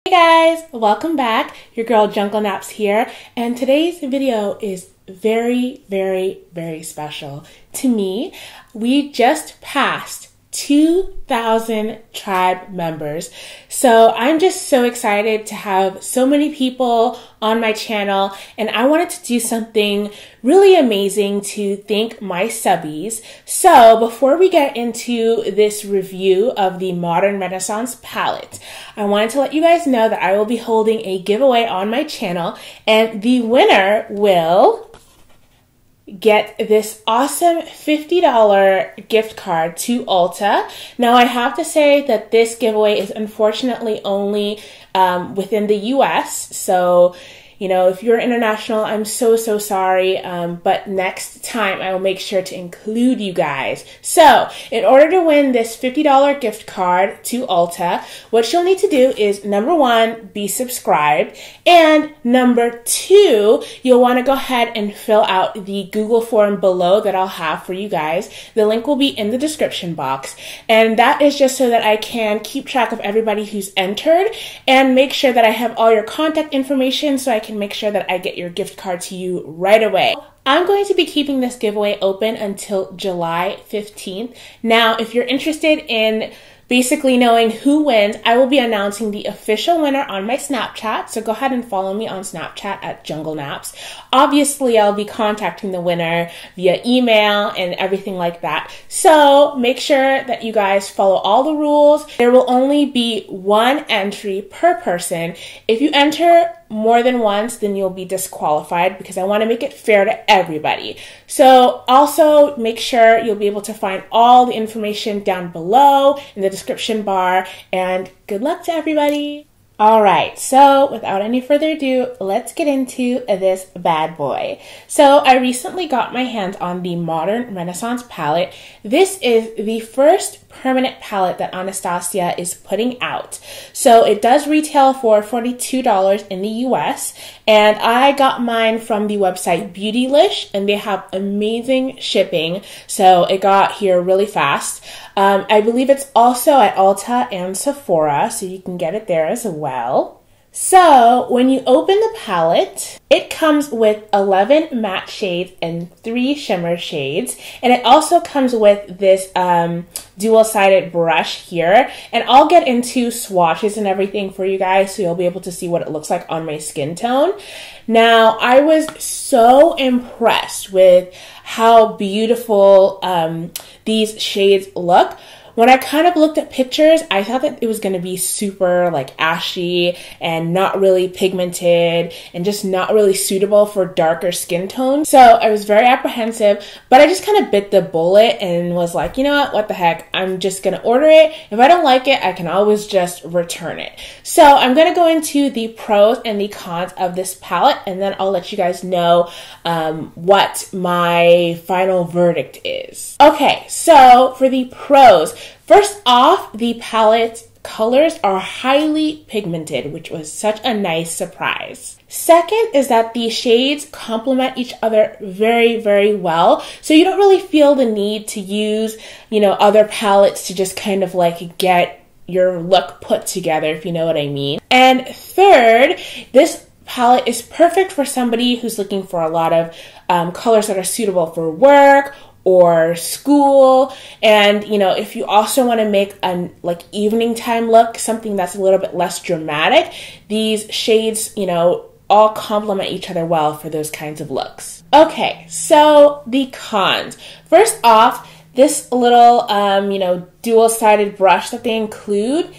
Hey guys, welcome back. Your girl Jungle Naps here, and today's video is very special to me. We just passed 2,000 tribe members, so I'm just so excited to have so many people on my channel, and I wanted to do something really amazing to thank my subbies. So before we get into this review of the Modern Renaissance palette, I wanted to let you guys know that I will be holding a giveaway on my channel, and the winner will get this awesome $50 gift card to Ulta. Now I have to say that this giveaway is unfortunately only within the US, so you know, if you're international, I'm so sorry, but next time I will make sure to include you guys. So, in order to win this $50 gift card to Ulta, what you'll need to do is, number one, be subscribed, and number two, you'll want to go ahead and fill out the Google form below that I'll have for you guys. The link will be in the description box, and that is just so that I can keep track of everybody who's entered and make sure that I have all your contact information so I can make sure that I get your gift card to you right away. I'm going to be keeping this giveaway open until July 15th. Now, if you're interested in basically knowing who wins, I will be announcing the official winner on my Snapchat, so go ahead and follow me on Snapchat at Jungle Naps. Obviously, I'll be contacting the winner via email and everything like that, so make sure that you guys follow all the rules. There will only be one entry per person. If you enter more than once, then you'll be disqualified because I want to make it fair to everybody. So also make sure you'll be able to find all the information down below in the description bar, and good luck to everybody. Alright, so without any further ado, let's get into this bad boy. So I recently got my hands on the Modern Renaissance palette. This is the first permanent palette that Anastasia is putting out. So it does retail for $42 in the US, and I got mine from the website Beautylish, and they have amazing shipping, so it got here really fast. I believe it's also at Ulta and Sephora, so you can get it there as well. So when you open the palette, it comes with 11 matte shades and 3 shimmer shades, and it also comes with this dual-sided brush here, and I'll get into swatches and everything for you guys so you'll be able to see what it looks like on my skin tone. Now, I was so impressed with how beautiful these shades look. When I kind of looked at pictures, I thought that it was going to be super like ashy and not really pigmented and just not really suitable for darker skin tones. So I was very apprehensive, but I just kind of bit the bullet and was like, you know what the heck, I'm just going to order it. If I don't like it, I can always just return it. So I'm going to go into the pros and the cons of this palette, and then I'll let you guys know what my final verdict is. Okay, so for the pros, first off, the palette colors are highly pigmented, which was such a nice surprise. Second is that the shades complement each other very well, so you don't really feel the need to use, you know, other palettes to just kind of like get your look put together, if you know what I mean. And third, this palette is perfect for somebody who's looking for a lot of colors that are suitable for work or school, and you know, if you also want to make a like evening time look, something that's a little bit less dramatic, these shades, you know, all complement each other well for those kinds of looks. Okay, so the cons. First off, this little you know, dual-sided brush that they include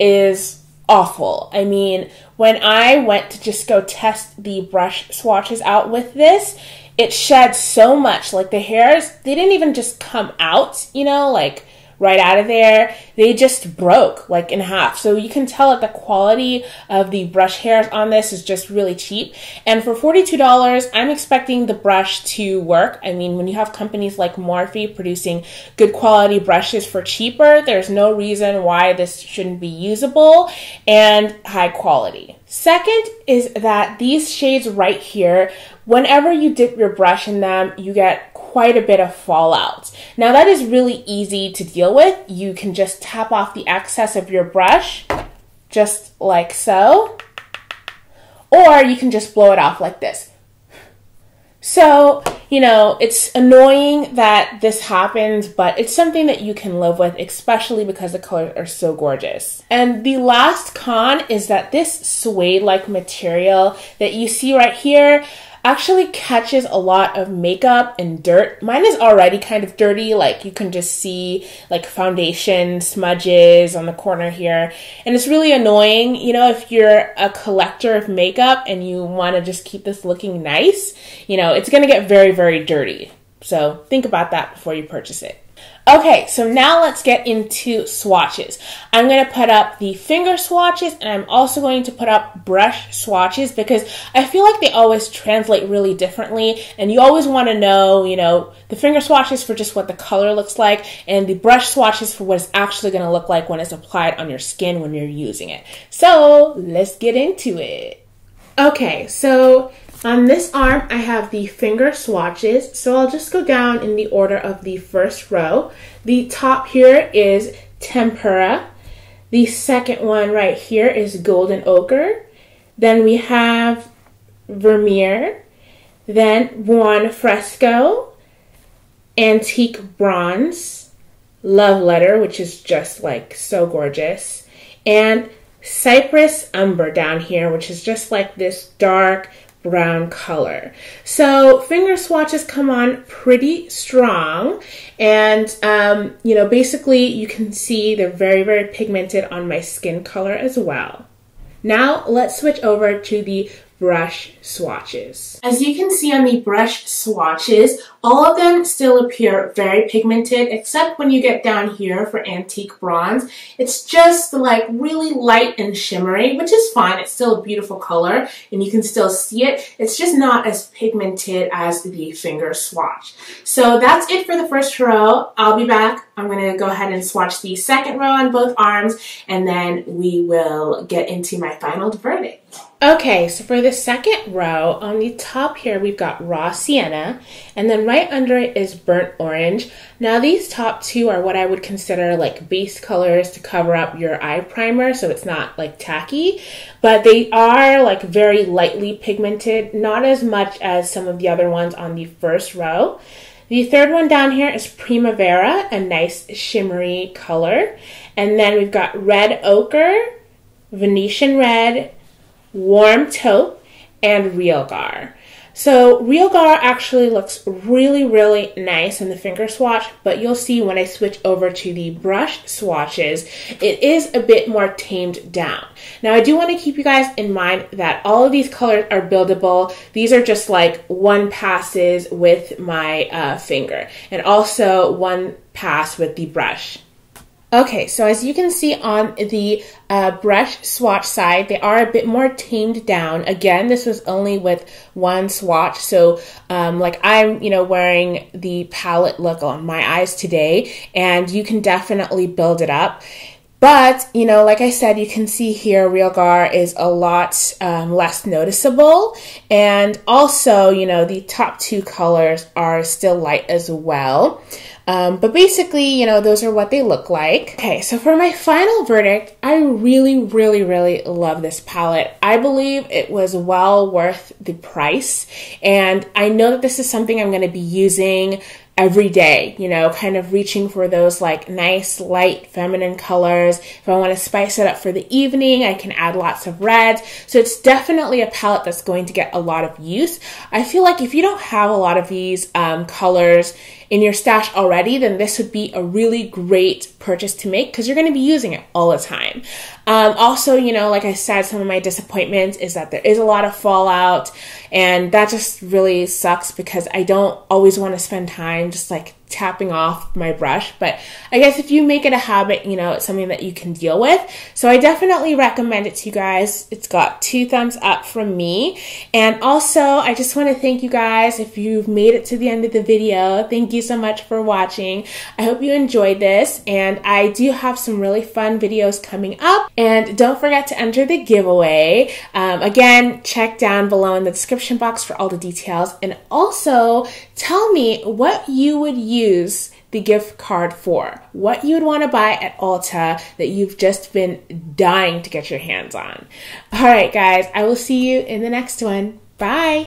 is awful. I mean, when I went to just go test the brush swatches out with this, it shed so much. Like the hairs, they didn't even just come out, you know, like right out of there. They just broke like in half. So you can tell that the quality of the brush hairs on this is just really cheap. And for $42, I'm expecting the brush to work. I mean, when you have companies like Morphe producing good quality brushes for cheaper, there's no reason why this shouldn't be usable and high quality. Second is that these shades right here, whenever you dip your brush in them, you get quite a bit of fallout. Now that is really easy to deal with. You can just tap off the excess of your brush just like so, or you can just blow it off like this. So, you know, it's annoying that this happens, but it's something that you can live with, especially because the colors are so gorgeous. And the last con is that this suede-like material that you see right here actually catches a lot of makeup and dirt. Mine is already kind of dirty, like you can just see like foundation smudges on the corner here. And it's really annoying, you know, if you're a collector of makeup and you want to just keep this looking nice, you know, it's going to get very, very dirty. So think about that before you purchase it. Okay, so now let's get into swatches. I'm going to put up the finger swatches, and I'm also going to put up brush swatches because I feel like they always translate really differently, and you always want to know, you know, the finger swatches for just what the color looks like, and the brush swatches for what it's actually going to look like when it's applied on your skin when you're using it. So let's get into it. Okay, so on this arm, I have the finger swatches, so I'll just go down in the order of the first row. The top here is Tempera. The second one right here is Golden Ochre. Then we have Vermeer. Then Buon Fresco, Antique Bronze, Love Letter, which is just like so gorgeous, and Cypress Umber down here, which is just like this dark brown color. So finger swatches come on pretty strong, and you know, basically you can see they're very, very pigmented on my skin color as well. Now let's switch over to the brush swatches. As you can see on the brush swatches, all of them still appear very pigmented, except when you get down here for Antique Bronze. It's just like really light and shimmery, which is fine. It's still a beautiful color and you can still see it. It's just not as pigmented as the finger swatch. So that's it for the first row. I'll be back. I'm going to go ahead and swatch the second row on both arms, and then we will get into my final verdict. Okay, so for the second row, on the top here, we've got Raw Sienna, and then right under it is Burnt Orange. Now, these top two are what I would consider like base colors to cover up your eye primer, so it's not like tacky, but they are like very lightly pigmented, not as much as some of the other ones on the first row. The third one down here is Primavera, a nice shimmery color. And then we've got Red Ochre, Venetian Red, Warm Taupe, and Realgar. So Realgar actually looks really, really nice in the finger swatch, but you'll see when I switch over to the brush swatches, it is a bit more tamed down. Now, I do want to keep you guys in mind that all of these colors are buildable. These are just like one passes with my finger, and also one pass with the brush. Okay, so as you can see on the brush swatch side, they are a bit more tamed down. Again, this was only with one swatch, so like I'm, you know, wearing the palette look on my eyes today, and you can definitely build it up. But, you know, like I said, you can see here Realgar is a lot less noticeable. And also, you know, the top two colors are still light as well. But basically, you know, those are what they look like. Okay, so for my final verdict, I really, really, really love this palette. I believe it was well worth the price. And I know that this is something I'm going to be using every day, you know, kind of reaching for those like nice, light, feminine colors. If I want to spice it up for the evening, I can add lots of reds. So it's definitely a palette that's going to get a lot of use. I feel like if you don't have a lot of these colors in your stash already, then this would be a really great purchase to make because you're going to be using it all the time. Also, you know, like I said, some of my disappointments is that there is a lot of fallout, and that just really sucks because I don't always want to spend time just like tapping off my brush. But I guess if you make it a habit, you know, it's something that you can deal with. So I definitely recommend it to you guys. It's got 2 thumbs up from me. And also, I just want to thank you guys if you've made it to the end of the video. Thank you so much for watching. I hope you enjoyed this, and I do have some really fun videos coming up. And don't forget to enter the giveaway. Again, check down below in the description box for all the details. And also, tell me what you would use the gift card for, what you would want to buy at Ulta that you've just been dying to get your hands on. All right, guys, I will see you in the next one. Bye.